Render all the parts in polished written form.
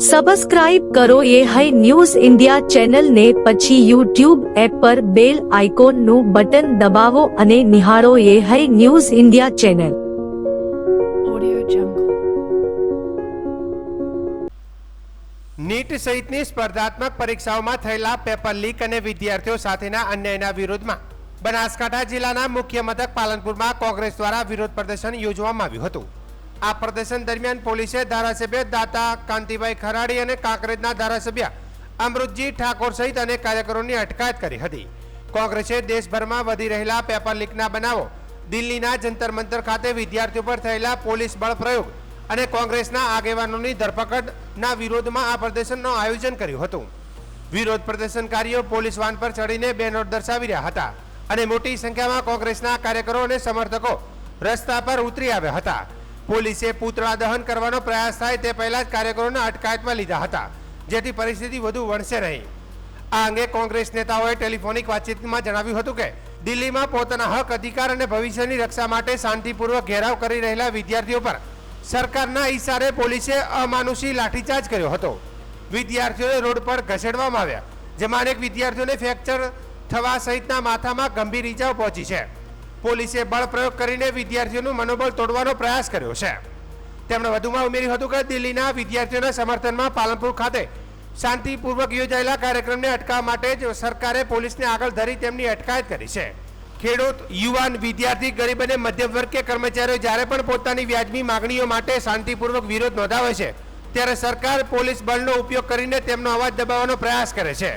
Subscribe કરો ये है न्यूज़ इंडिया चैनल ने પછી YouTube એપ પર બેલ આઇકોનનું બટન દબાવો અને નિહાળો ये है न्यूज़ इंडिया चैनल। Audio Jungle। નીટ સહિતની સ્પર્ધાત્મક પરીક્ષાઓમાં થયેલા પેપર લીક અને વિદ્યાર્થીઓ સાથેના અન્યાયના વિરોધમાં બનાસકાંઠા જિલ્લાના મુખ્ય મથક પાલનપુરમાં કોંગ્રેસ દ્વારા વિરોધ પ્રદર્શન યોજવામાં આવ્યું હતું। આ પ્રદર્શન દરમિયાન પોલીસે ધારાસભ્ય દાતા કાંતિભાઈ ખરાડી અને કાંકરેજના ધારાસભ્ય અમૃતજી ઠાકોર સહિત અનેક કાર્યકરોની અટકાયત કરી હતી। કોંગ્રેસે દેશભરમાં વધી રહેલા પેપર લીકના બનાવો, દિલ્હીના જંતર મંતર ખાતે વિદ્યાર્થીઓ પર થયેલા પોલીસ બળ પ્રયોગ અને કોંગ્રેસના આગેવાનોની ધરપકડના વિરોધમાં આ પ્રદર્શનનું આયોજન કર્યું હતું। વિરોધ પ્રદર્શનકારીઓ પોલીસ વાન પર ચડીને બેનર દર્શાવી રહ્યા હતા અને મોટી સંખ્યામાં કોંગ્રેસના કાર્યકરો અને સમર્થકો રસ્તા પર ઉતરી આવ્યા હતા। પોલીસે પૂતળા દહન કરવાનો પ્રયાસ થાય તે પહેલા જ કાર્યકરોને અટકાયતમાં લીધા હતા, જેથી પરિસ્થિતિ વધુ વણસે નહીં। આ અંગે કોંગ્રેસ નેતાઓએ ટેલિફોનિક વાતચીતમાં જણાવ્યું હતું કે દિલ્હીમાં પોતાના હક, અધિકાર અને ભવિષ્યની રક્ષા માટે શાંતિપૂર્વક ઘેરાવ કરી રહેલા વિદ્યાર્થીઓ પર સરકારના ઈશારે પોલીસે અમાનુષી લાઠીચાર્જ કર્યો હતો। વિદ્યાર્થીઓને રોડ પર ઘસેડવામાં આવ્યા, જેમાં અનેક વિદ્યાર્થીઓને ફ્રેક્ચર થવા સહિતના માથામાં ગંભીર ઈજાઓ પહોંચી છે। પોલીસે બળ પ્રયોગ કરીને વિદ્યાર્થીઓનું મનોબળ તોડવાનો પ્રયાસ કર્યો છે। તેમણે વધુમાં ઉમેર્યું હતું કે દિલ્હીના વિદ્યાર્થીઓના સમર્થનમાં પાલનપુર ખાતે શાંતિપૂર્વક યોજાયેલા કાર્યક્રમને અટકાવવા માટે જ સરકારે પોલીસને આગળ ધરી તેમની અટકાયત કરી છે। ખેડૂત, યુવાન, વિદ્યાર્થી, ગરીબ અને મધ્યમ વર્ગ કે કર્મચારીઓ જ્યારે પણ પોતાની વ્યાજબી માગણીઓ માટે શાંતિપૂર્વક વિરોધ નોંધાવે છે, ત્યારે સરકાર પોલીસ બળનો ઉપયોગ કરીને તેમનો અવાજ દબાવવાનો પ્રયાસ કરે છે,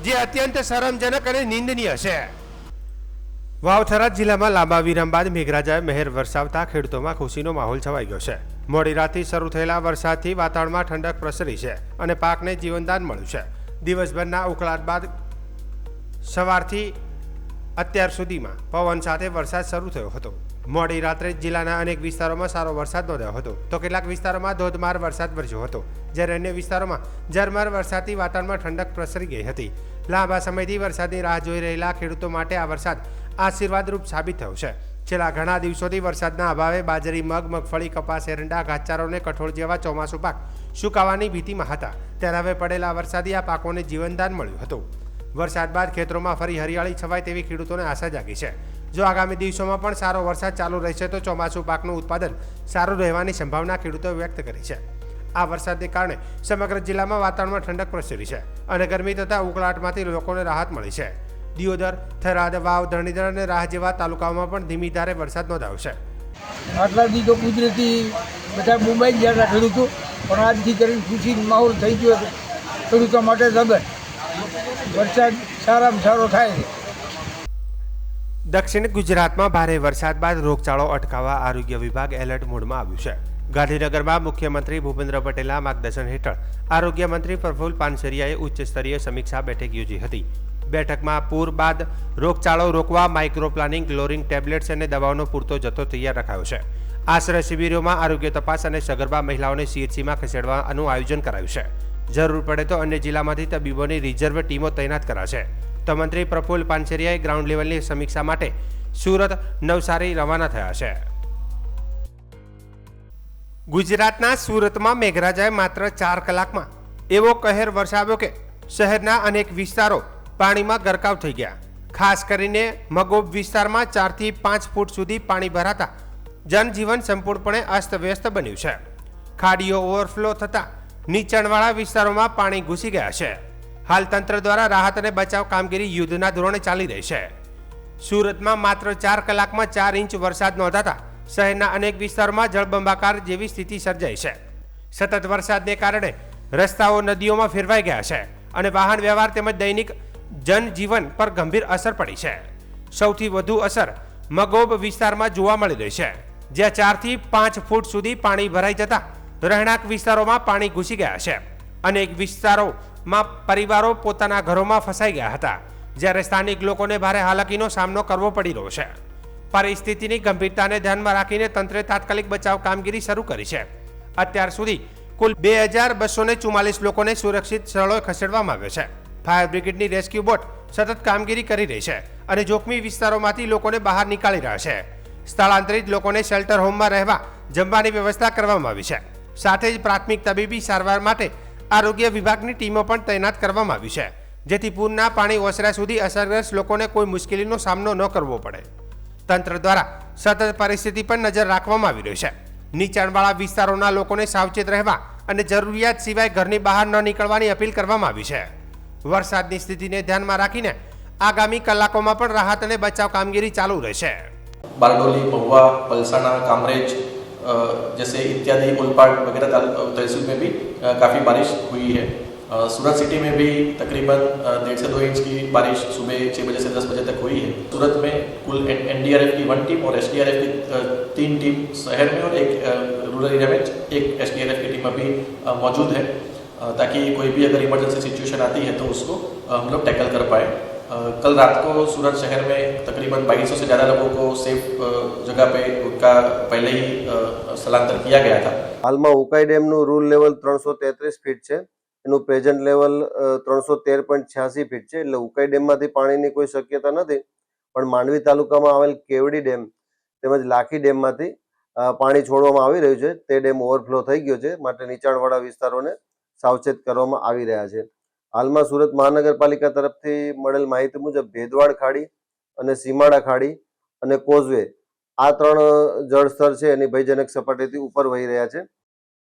જે અત્યંત શરમજનક અને નિંદનીય છે। વાવથરા જિલ્લામાં લાંબા વિરામ બાદ મેઘરાજાએ મહેર વરસાવતા ખેડૂતોમાં ખુશીનો માહોલ છવાઈ ગયો છે। મોડી રાતથી શરૂ થયેલા વરસાદથી વાતાવરણમાં ઠંડક પ્રસરી છે અને પાકને જીવનદાન મળ્યું છે। દિવસભરના ઉકળાટ બાદ સવારથી અત્યાર સુધીમાં પવન સાથે વરસાદ શરૂ થયો હતો। મોડી રાત્રે જિલ્લાના અનેક વિસ્તારોમાં સારો વરસાદ નોંધાયો હતો, તો કેટલાક વિસ્તારોમાં ધોધમાર વરસાદ વરસ્યો હતો, જ્યારે અન્ય વિસ્તારોમાં ઝરમર વરસાદથી વાતાવરણમાં ઠંડક પ્રસરી ગઈ હતી। લાંબા સમયથી વરસાદની રાહ જોઈ રહેલા ખેડૂતો માટે આ વરસાદ આશીર્વાદરૂપ સાબિત થયો છે। છેલ્લા ઘણા દિવસોથી વરસાદના અભાવે બાજરી, મગ, મગફળી, કપાસ, એરંડા, ઘાસચારો અને કઠોળ જેવા ચોમાસુ પાક સુકાવાની ભીતિમાં હતા, ત્યારે હવે પડેલા વરસાદી આ પાકોને જીવનદાન મળ્યું હતું। વરસાદ બાદ ખેતરોમાં ફરી હરિયાળી છવાય તેવી ખેડૂતોને આશા જાગી છે। જો આગામી દિવસોમાં પણ સારો વરસાદ ચાલુ રહેશે તો ચોમાસુ પાકનું ઉત્પાદન સારું રહેવાની સંભાવના ખેડૂતોએ વ્યક્ત કરી છે। આ વરસાદને કારણે સમગ્ર જિલ્લામાં વાતાવરણમાં ઠંડક પ્રસરી છે અને ગરમી તથા ઉકળાટમાંથી લોકોને રાહત મળી છે। દિયોદર, થરાદ, વાવ, ધરણીધર અને રાહ જેવા તાલુકાઓમાં પણ ધીમી ધારે વરસાદ નોંધાયો છે। આટલા દી તો કુદરતી બધા મુંબઈ ગયા હતા ખેડૂતો, પણ આજથી કરીને ખુશીનો માહોલ થઈ ગયો છે ખેડૂતો માટે જબર વરસાદ સારામાં સારો થાય છે। દક્ષિણ ગુજરાતમાં ભારે વરસાદ બાદ રોગચાળો અટકાવવા આરોગ્ય વિભાગ એલર્ટ મોડમાં આવ્યું છે। ગાંધીનગરમાં મુખ્યમંત્રી ભૂપેન્દ્ર પટેલના માર્ગદર્શન હેઠળ આરોગ્ય મંત્રી પ્રફુલ્લ પાનસરિયાએ ઉચ્ચ સ્તરીય સમીક્ષા બેઠક યોજી હતી। બેઠકમાં પૂર બાદ રોગચાળો રોકવા માઇક્રો પ્લાનિંગ, ક્લોરિન ટેબ્લેટ્સ અને દવાઓનો પૂરતો જથ્થો તૈયાર રખાયો છે। આશ્રય શિબિરોમાં આરોગ્ય તપાસ અને સગર્ભા મહિલાઓને CHCમાં ખસેડવાનું આયોજન કરાયું છે। જરૂર પડે તો અન્ય જિલ્લામાંથી તબીબોની રિઝર્વ ટીમો તૈનાત કરાશે। તો મંત્રી પ્રફુલ્લ પાનસરિયાએ ગ્રાઉન્ડ લેવલની સમીક્ષા માટે સુરત, નવસારી રવાના થયા છે। ગુજરાતના સુરતમાં મેઘરાજાએ માત્ર 4 કલાકમાં એવો કહેર વરસાવ્યો કે શહેરના અનેક વિસ્તારો પાણીમાં ગરકાવ થઈ ગયા। ખાસ કરીને મગોબ વિસ્તારમાં 4 થી 5 ફૂટ સુધી પાણી ભરાતા જનજીવન સંપૂર્ણપણે અસ્તવ્યસ્ત બન્યું છે। ખાડીઓ ઓવરફ્લો થતા નીચાણવાળા વિસ્તારોમાં પાણી ઘૂસી ગયા છે। હાલ તંત્ર દ્વારા રાહત અને બચાવ કામગીરી યુદ્ધના ધોરણે ચાલી રહી છે। સુરતમાં માત્ર 4 કલાકમાં 4 ઇંચ વરસાદ નોંધાતા શહેરના અનેક વિસ્તારોમાં જળબંબાકાર જેવી સ્થિતિ સર્જાઈ છે। સતત વરસાદને કારણે રસ્તાઓ નદીઓમાં ફેરવાઈ ગયા છે અને વાહન વ્યવહાર તેમજ દૈનિક જનજીવન પર ગંભીર અસર પડી છે। સૌથી વધુ અસર મગોબ વિસ્તારમાં જોવા મળી રહી છે, જ્યાં 4 થી 5 ફૂટ સુધી પાણી ભરાઈ જતા રહેણાંક વિસ્તારોમાં પાણી ઘૂસી ગયા છે। અનેક વિસ્તારોમાં પરિવારો પોતાના ઘરોમાં ફસાઈ ગયા હતા, જ્યારે સ્થાનિક લોકોને ભારે હાલાકીનો સામનો કરવો પડી રહ્યો છે। પરિસ્થિતિની ગંભીરતાને ધ્યાનમાં રાખીને તંત્રે તાત્કાલિક બચાવ કામગીરી શરૂ કરી છે। અત્યાર સુધી કુલ 2244 લોકોને સુરક્ષિત સ્થળોએ ખસેડવામાં આવ્યા છે। ફાયર બ્રિગેડની રેસ્ક્યુ બોટ સતત કામગીરી કરી રહી છે અને જોખમી વિસ્તારોમાંથી લોકોને બહાર નીકાળી રહ્યા છે। સ્થળાંતરિત લોકોને શેલ્ટર હોમમાં રહેવા, જમવાની વ્યવસ્થા કરવામાં આવી છે। સાથે જ પ્રાથમિક તબીબી સારવાર માટે આરોગ્ય વિભાગની ટીમો પણ તૈનાત કરવામાં આવી છે, જેથી પૂરના પાણી ઓસર્યા સુધી અસરગ્રસ્ત લોકોને કોઈ મુશ્કેલીનો સામનો ન કરવો પડે. તંત્ર દ્વારા સતત પરિસ્થિતિ પર નજર રાખવામાં આવી રહી છે. નીચાણવાળા વિસ્તારોના લોકોને સાવચેત રહેવા અને જરૂરિયાત સિવાય ઘરની બહાર ન નીકળવાની અપીલ કરવામાં આવી છે. વરસાદની સ્થિતિને ધ્યાનમાં રાખીને આગામી કલાકોમાં પણ રાહત અને બચાવ કામગીરી ચાલુ રહેશે. बारडोली, महुआ, पलसाना, कामरेज जैसे इत्यादि उलपाड़ वगैरह तहसील में भी काफ़ी बारिश हुई है. सूरत सिटी में भी तकरीबन 1.5 से 2 इंच की बारिश सुबह 6 बजे से 10 बजे तक हुई है. सूरत में कुल एनडीआरएफ की 1 टीम और एसडीआरएफ की 3 टीम शहर में और एक रूरल एरिया में एक एसडीआरएफ की टीम अभी मौजूद है, ताकि कोई भी अगर इमरजेंसी सिचुएशन आती है तो उसको हम लोग टैकल कर पाए. कल रात को सूरत शहर में तकरीबन 2200 से ज़्यादा लोगों को सेफ जगह पे उनका पहले ही स्थलांतर किया गया था. હાલમાં ઉકાઈ ડેમનું રૂલ લેવલ 333 ફીટ છે. એનું પ્રેઝન્ટ લેવલ 313.86 ફીટ છે. એટલે ઉકાઈ ડેમમાંથી પાણીની કોઈ શક્યતા નથી, પણ માંડવી તાલુકામાં આવેલ કેવડી ડેમ તેમજ લાખી ડેમમાંથી પાણી છોડવામાં આવી રહ્યું છે. તે ડેમ ઓવરફ્લો થઈ ગયો છે, માટે નીચાણવાળા વિસ્તારોને સાવચેત કરવામાં આવી રહ્યા છે. હાલમાં સુરત મહાનગરપાલિકા તરફથી મળેલ માહિતી મુજબ ભેદવાડ ખાડી અને સીમાડા ખાડી અને કોઝવે આ 3 જળસ્તર છે એની ભયજનક સપાટીથી ઉપર વહી રહ્યા છે.